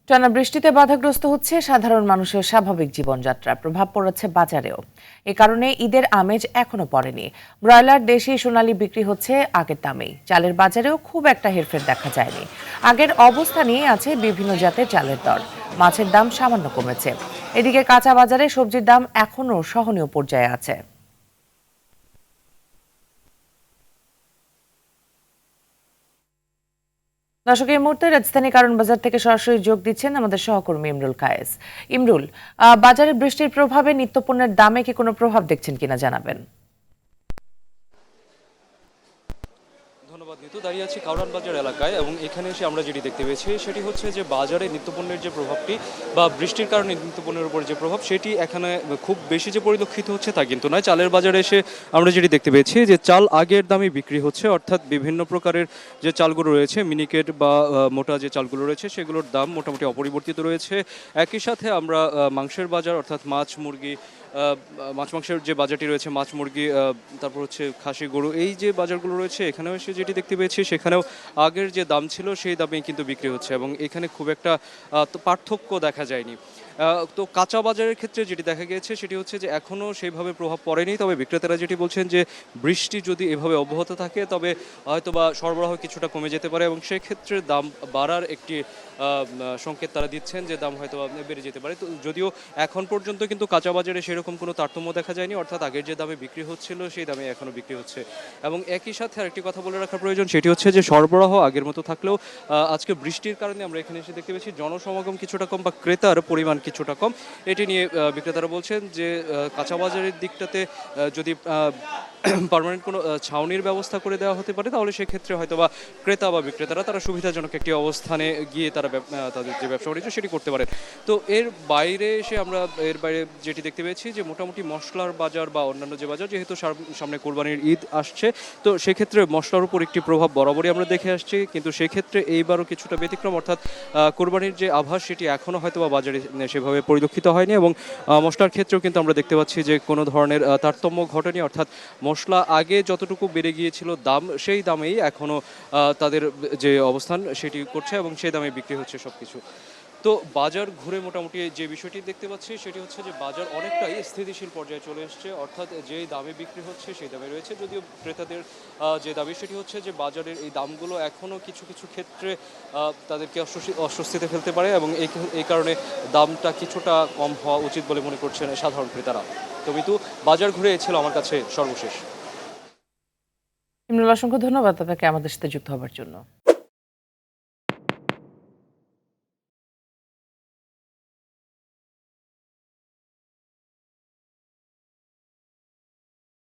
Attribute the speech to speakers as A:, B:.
A: টানা বৃষ্টিতে বাধাগ্রস্ত হচ্ছে সাধারণ মানুষের স্বাভাবিক জীবনযাত্রা, প্রভাব পড়েছে বাজারেও। এ কারণে ঈদের আমেজ এখনো পড়েনি। ব্রয়লার দেশি সোনালী বিক্রি হচ্ছে আগের দামেই। চালের বাজারেও খুব একটা হেরফের দেখা যায়নি। আগের অবস্থানেই আছে বিভিন্ন জাতের চালের দর। মাছের দাম সামান্য কমেছে। এদিকে কাঁচা বাজারে সবজির দাম এখনো সহনীয় পর্যায়ে আছে। দর্শক, এই মুহূর্তে রাজধানী কারণ বাজার থেকে সরাসরি যোগ দিচ্ছেন আমাদের সহকর্মী ইমরুল কায়েস। ইমরুল, বাজারে বৃষ্টির প্রভাবে নিত্যপণ্যের দামে কি কোনো প্রভাব দেখছেন কিনা জানাবেন।
B: ধন্যবাদ নিতু। দাঁড়িয়ে আছি কারওয়ান বাজার এলাকায় এবং এখানে এসে আমরা যেটি দেখতে পেয়েছি সেটি হচ্ছে যে বাজারে নিত্যপণ্যের যে প্রভাবটি বা বৃষ্টির কারণে নিত্যপণ্যের উপর যে প্রভাব সেটি এখানে খুব বেশি যে পরিলক্ষিত হচ্ছে তা কিন্তু নয়। চালের বাজারে এসে আমরা যেটি দেখতে পেয়েছি যে চাল আগের দামে বিক্রি হচ্ছে, অর্থাৎ বিভিন্ন প্রকারের যে চালগুলো রয়েছে মিনিকেট বা মোটা যে চালগুলো রয়েছে সেগুলোর দাম মোটামুটি অপরিবর্তিত রয়েছে। একই সাথে আমরা মাংসের বাজার অর্থাৎ মাছ মুরগি, মাছ মাংসের যে বাজারটি রয়েছে, মাছ মুরগি, তারপর হচ্ছে খাসি গরু, এই যে বাজারগুলো রয়েছে এখানেও এসে যেটি দেখতে পেয়েছি সেখানেও আগের যে দাম ছিল সেই দামেই কিন্তু বিক্রি হচ্ছে এবং এখানে খুব একটা তো পার্থক্য দেখা যায়নি। তো কাঁচা বাজারের ক্ষেত্রে যেটি দেখা গিয়েছে সেটি হচ্ছে যে এখনও সেইভাবে প্রভাব পড়েনি, তবে বিক্রেতারা যেটি বলছেন যে বৃষ্টি যদি এভাবে অব্যাহত থাকে তবে হয়তো বা সরবরাহ কিছুটা কমে যেতে পারে এবং সেক্ষেত্রে দাম বাড়ার একটি সংকেত তারা দিচ্ছেন যে দাম হয়তো বেড়ে যেতে পারে। তো যদিও এখন পর্যন্ত কিন্তু কাঁচা বাজারে সেরকম কোনো তারতম্য দেখা যায়নি, অর্থাৎ আগের যে দামে বিক্রি হচ্ছিল সেই দামে এখনও বিক্রি হচ্ছে। এবং একই সাথে আরেকটি কথা বলে রাখা প্রয়োজন, সেটি হচ্ছে যে সরবরাহ আগের মতো থাকলেও আজকে বৃষ্টির কারণে আমরা এখানে এসে দেখতে পেয়েছি জনসমাগম কিছুটা কম বা ক্রেতার পরিমাণ কিছুটা কম। এটি নিয়ে বিক্রেতারা বলছেন যে কাঁচা বাজারের দিকটাতে যদি পার্মানেন্ট কোনো ছাউনির ব্যবস্থা করে দেওয়া হতে পারে তাহলে সেক্ষেত্রে হয়তো বা ক্রেতা বা বিক্রেতারা তারা সুবিধাজনক একটি অবস্থানে গিয়ে তারা তাদের যে ব্যবসা বাণিজ্য সেটি করতে পারেন। তো এর বাইরে এসে আমরা এর বাইরে যেটি দেখতে পেয়েছি যে মোটামুটি মশলার বাজার বা অন্যান্য যে বাজার, যেহেতু সামনে কোরবানির ঈদ আসছে তো সেক্ষেত্রে মশলার উপর একটি প্রভাব বরাবরই আমরা দেখে আসছি, কিন্তু সেক্ষেত্রে এইবারও কিছুটা ব্যতিক্রম, অর্থাৎ কোরবানির যে আভাস সেটি এখনও হয়তো বা বাজারে সেভাবে পরিলক্ষিত হয়নি এবং মশলার ক্ষেত্রেও কিন্তু আমরা দেখতে পাচ্ছি যে কোনো ধরনের তারতম্য ঘটেনি, অর্থাৎ মশলা আগে যতটুকু বেড়ে গিয়েছিল দাম সেই দামেই এখনও তাদের যে অবস্থান সেটি করছে এবং সেই দামে বিক্রি হচ্ছে সব কিছু। তো বাজার ঘুরে মোটামুটি যে বিষয়টি দেখতে পাচ্ছি সেটি হচ্ছে যে বাজার অনেকটাই স্থিতিশীল পর্যায়ে চলে এসছে, অর্থাৎ যেই দামে বিক্রি হচ্ছে সেই দামে রয়েছে। যদিও ক্রেতাদের যে দাবি সেটি হচ্ছে যে বাজারের এই দামগুলো এখনও কিছু কিছু ক্ষেত্রে তাদেরকে অস্বস্তিতে ফেলতে পারে এবং এই কারণে দামটা কিছুটা কম হওয়া উচিত বলে মনে করছেন সাধারণ ক্রেতারা। তো মিতু, বাজার ঘুরে ছিল আমার কাছে সর্বশেষ।
A: ইমরুল, অসংখ্য ধন্যবাদ আপনাকে আমাদের সাথে যুক্ত হবার জন্য।